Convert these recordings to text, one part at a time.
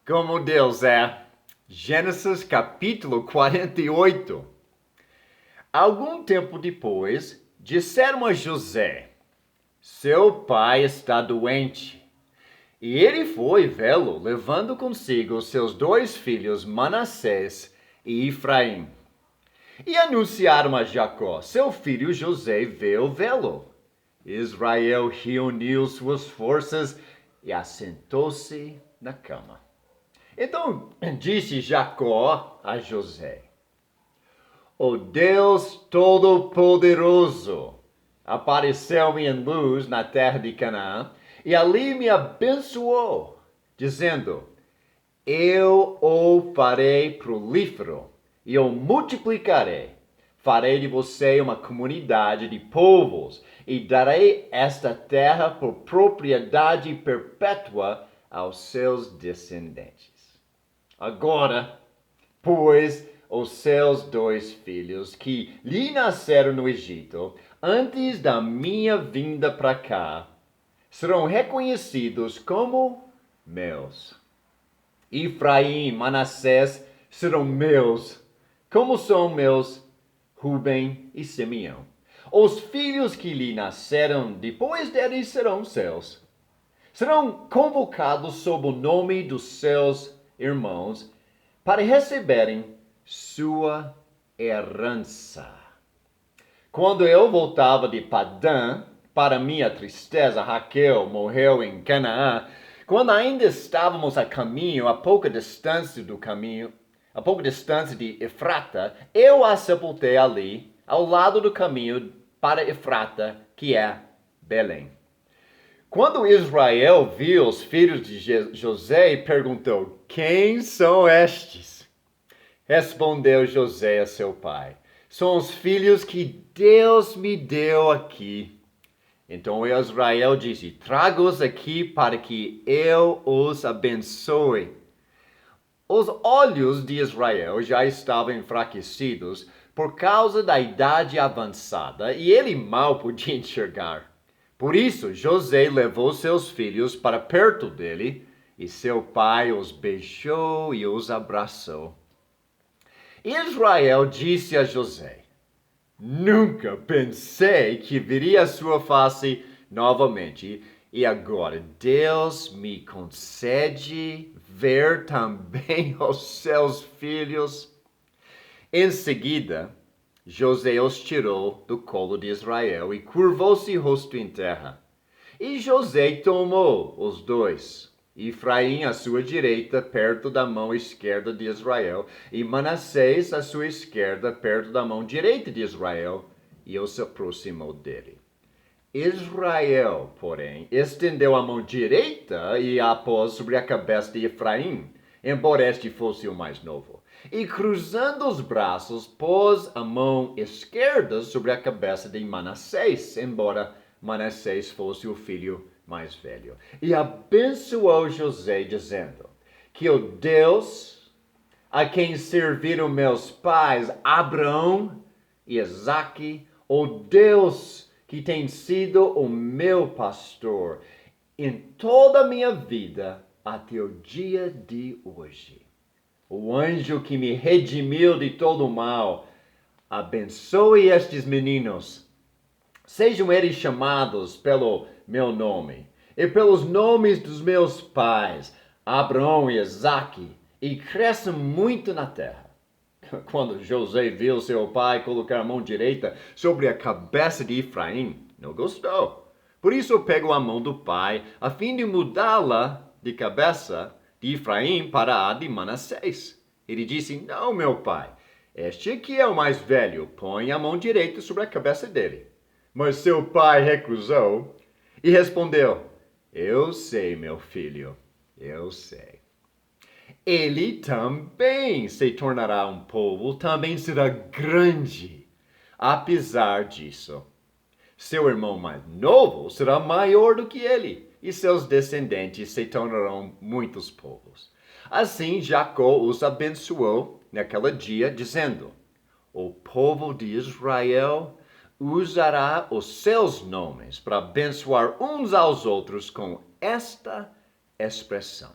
como Deus é. Gênesis capítulo 48. Algum tempo depois, disseram a José: seu pai está doente. E ele foi vê-lo, levando consigo seus dois filhos, Manassés e Efraim. E anunciaram a Jacó: seu filho José veio vê-lo. Israel reuniu suas forças e assentou-se na cama. Então disse Jacó a José: o Deus Todo-Poderoso apareceu-me em luz na terra de Canaã e ali me abençoou, dizendo: eu o farei prolífero e o multiplicarei. Farei de você uma comunidade de povos e darei esta terra por propriedade perpétua aos seus descendentes. Agora, pois, os seus dois filhos que lhe nasceram no Egito, antes da minha vinda para cá, serão reconhecidos como meus. Efraim e Manassés serão meus, como são meus Rubem e Simeão. Os filhos que lhe nasceram depois deles serão seus. Serão convocados sob o nome dos seus irmãos para receberem sua herança. Quando eu voltava de Padã, para minha tristeza, Raquel morreu em Canaã. Quando ainda estávamos a caminho, a pouca distância de Efrata, eu a sepultei ali, ao lado do caminho para Efrata, que é Belém. Quando Israel viu os filhos de José, perguntou: quem são estes? Respondeu José a seu pai: são os filhos que Deus me deu aqui. Então Israel disse: traga-os aqui para que eu os abençoe. Os olhos de Israel já estavam enfraquecidos por causa da idade avançada e ele mal podia enxergar. Por isso José levou seus filhos para perto dele e seu pai os beijou e os abraçou. Israel disse a José: nunca pensei que veria a sua face novamente, e agora Deus me concede ver também os seus filhos. Em seguida, José os tirou do colo de Israel e curvou-se rosto em terra. E José tomou os dois, Efraim à sua direita, perto da mão esquerda de Israel, e Manassés à sua esquerda, perto da mão direita de Israel, e os aproximou dele. Israel, porém, estendeu a mão direita e a pôs sobre a cabeça de Efraim, embora este fosse o mais novo. E cruzando os braços, pôs a mão esquerda sobre a cabeça de Manassés, embora Manassés fosse o filho mais velho. E abençoou José, dizendo: que o Deus a quem serviram meus pais, Abraão e Isaque, o Deus que tem sido o meu pastor em toda a minha vida até o dia de hoje, o anjo que me redimiu de todo o mal, abençoe estes meninos. Sejam eles chamados pelo meu nome e pelos nomes dos meus pais, Abraão e Isaque, e cresçam muito na terra. Quando José viu seu pai colocar a mão direita sobre a cabeça de Efraim, não gostou. Por isso pegou a mão do pai, a fim de mudá-la de cabeça de Efraim para a de Manassés. Ele disse: não, meu pai, este aqui é o mais velho, põe a mão direita sobre a cabeça dele. Mas seu pai recusou e respondeu: eu sei, meu filho, eu sei. Ele também se tornará um povo, também será grande. Apesar disso, seu irmão mais novo será maior do que ele, e seus descendentes se tornarão muitos povos. Assim Jacó os abençoou naquele dia, dizendo: o povo de Israel usará os seus nomes para abençoar uns aos outros com esta expressão: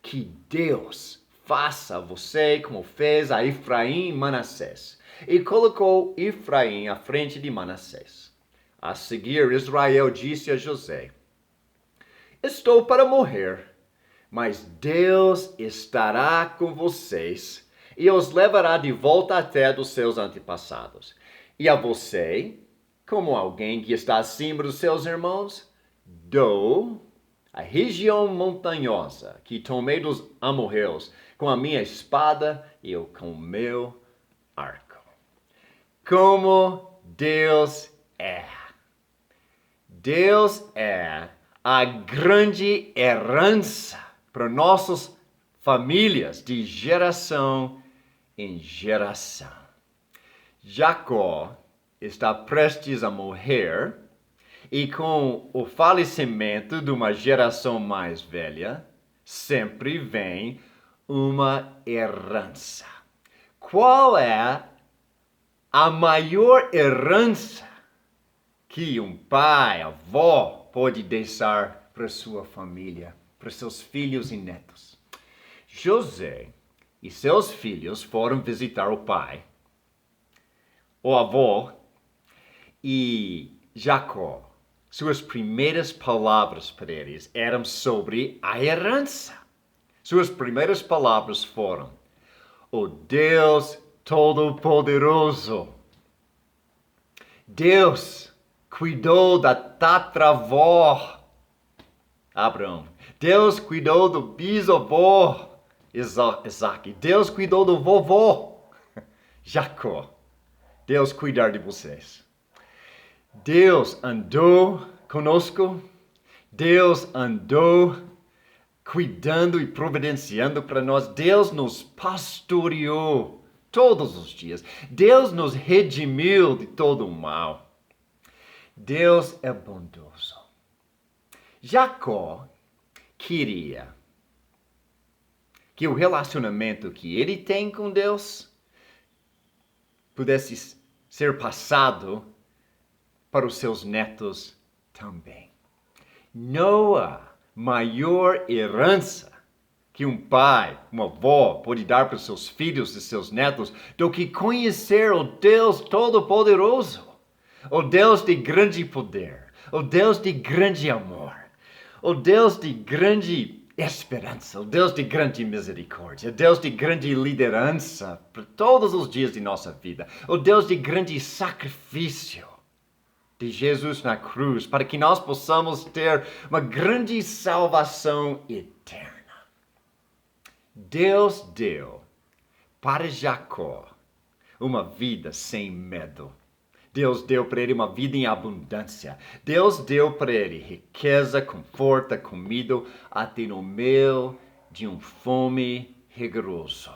que Deus faça a você como fez a Efraim e Manassés. E colocou Efraim à frente de Manassés. A seguir, Israel disse a José: estou para morrer, mas Deus estará com vocês e os levará de volta à terra dos seus antepassados. E a você, como alguém que está acima dos seus irmãos, dou a região montanhosa que tomei dos amorreus com a minha espada e com o meu arco. Como Deus é. Deus é a grande herança para nossas famílias de geração em geração. Jacó está prestes a morrer e com o falecimento de uma geração mais velha, sempre vem uma herança. Qual é a maior herança que um pai, avó pode deixar para sua família, para seus filhos e netos? José e seus filhos foram visitar o pai, o avô e Jacó. Suas primeiras palavras para eles eram sobre a herança. Suas primeiras palavras foram: o Deus Todo-Poderoso. Deus cuidou da tatravó Abraão. Deus cuidou do bisavô Isaac. Deus cuidou do vovô Jacó. Deus cuidar de vocês. Deus andou conosco. Deus andou cuidando e providenciando para nós. Deus nos pastoreou todos os dias. Deus nos redimiu de todo o mal. Deus é bondoso. Jacó queria que o relacionamento que ele tem com Deus pudesse ser passado para os seus netos também. Não há maior herança que um pai, uma avó pode dar para os seus filhos e seus netos do que conhecer o Deus Todo-Poderoso, o Deus de grande poder, o Deus de grande amor, o Deus de grande esperança, o Deus de grande misericórdia, o Deus de grande liderança para todos os dias de nossa vida, o Deus de grande sacrifício de Jesus na cruz, para que nós possamos ter uma grande salvação eterna. Deus deu para Jacó uma vida sem medo. Deus deu para ele uma vida em abundância. Deus deu para ele riqueza, conforto, comida, até no meio de um fome rigoroso.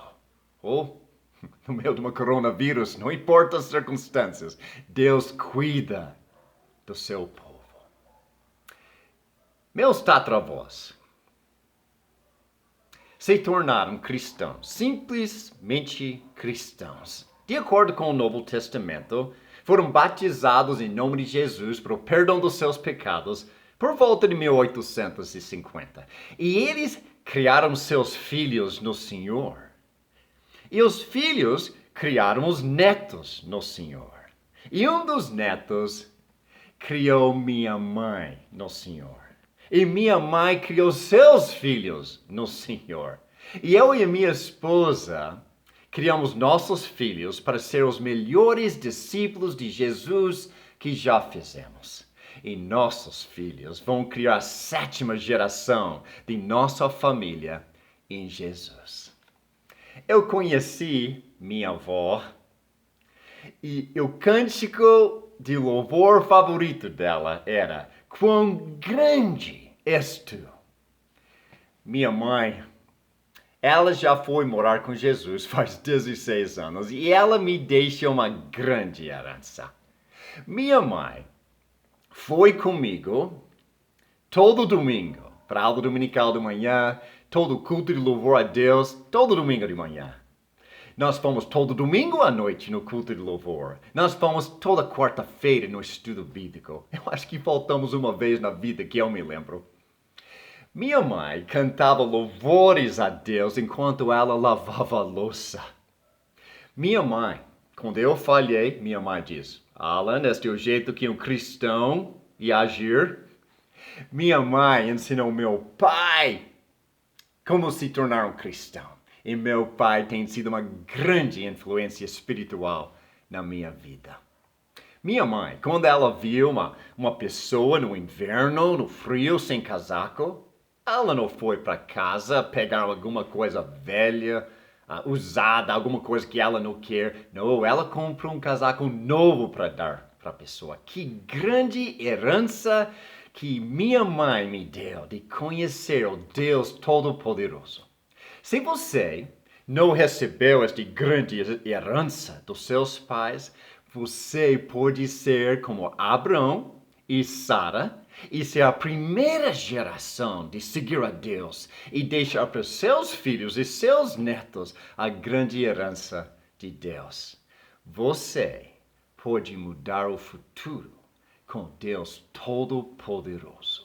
Ou no meio de uma coronavírus, não importa as circunstâncias, Deus cuida do seu povo. Meus tatravós se tornaram cristãos, simplesmente cristãos. De acordo com o Novo Testamento, foram batizados em nome de Jesus para o perdão dos seus pecados por volta de 1850. E eles criaram seus filhos no Senhor. E os filhos criaram os netos no Senhor. E um dos netos criou minha mãe no Senhor. E minha mãe criou seus filhos no Senhor. E eu e a minha esposa criamos nossos filhos para ser os melhores discípulos de Jesus que já fizemos. E nossos filhos vão criar a 7ª geração de nossa família em Jesus. Eu conheci minha avó e o cântico de louvor favorito dela era: quão grande és tu. Minha mãe, ela já foi morar com Jesus faz 16 anos e ela me deixa uma grande herança. Minha mãe foi comigo todo domingo para a aula dominical de manhã, todo culto de louvor a Deus, todo domingo de manhã. Nós fomos todo domingo à noite no culto de louvor. Nós fomos toda quarta-feira no estudo bíblico. Eu acho que faltamos uma vez na vida que eu me lembro. Minha mãe cantava louvores a Deus enquanto ela lavava a louça. Minha mãe, quando eu falhei, minha mãe diz: Alan, este é o jeito que um cristão ia agir. Minha mãe ensinou meu pai como se tornar um cristão. E meu pai tem sido uma grande influência espiritual na minha vida. Minha mãe, quando ela viu uma pessoa no inverno, no frio, sem casaco, ela não foi para casa pegar alguma coisa velha, usada, alguma coisa que ela não quer. Não, ela comprou um casaco novo para dar para a pessoa. Que grande herança que minha mãe me deu de conhecer o Deus Todo-Poderoso. Se você não recebeu esta grande herança dos seus pais, você pode ser como Abraão e Sara e ser a primeira geração de seguir a Deus e deixar para seus filhos e seus netos a grande herança de Deus. Você pode mudar o futuro com Deus Todo-Poderoso.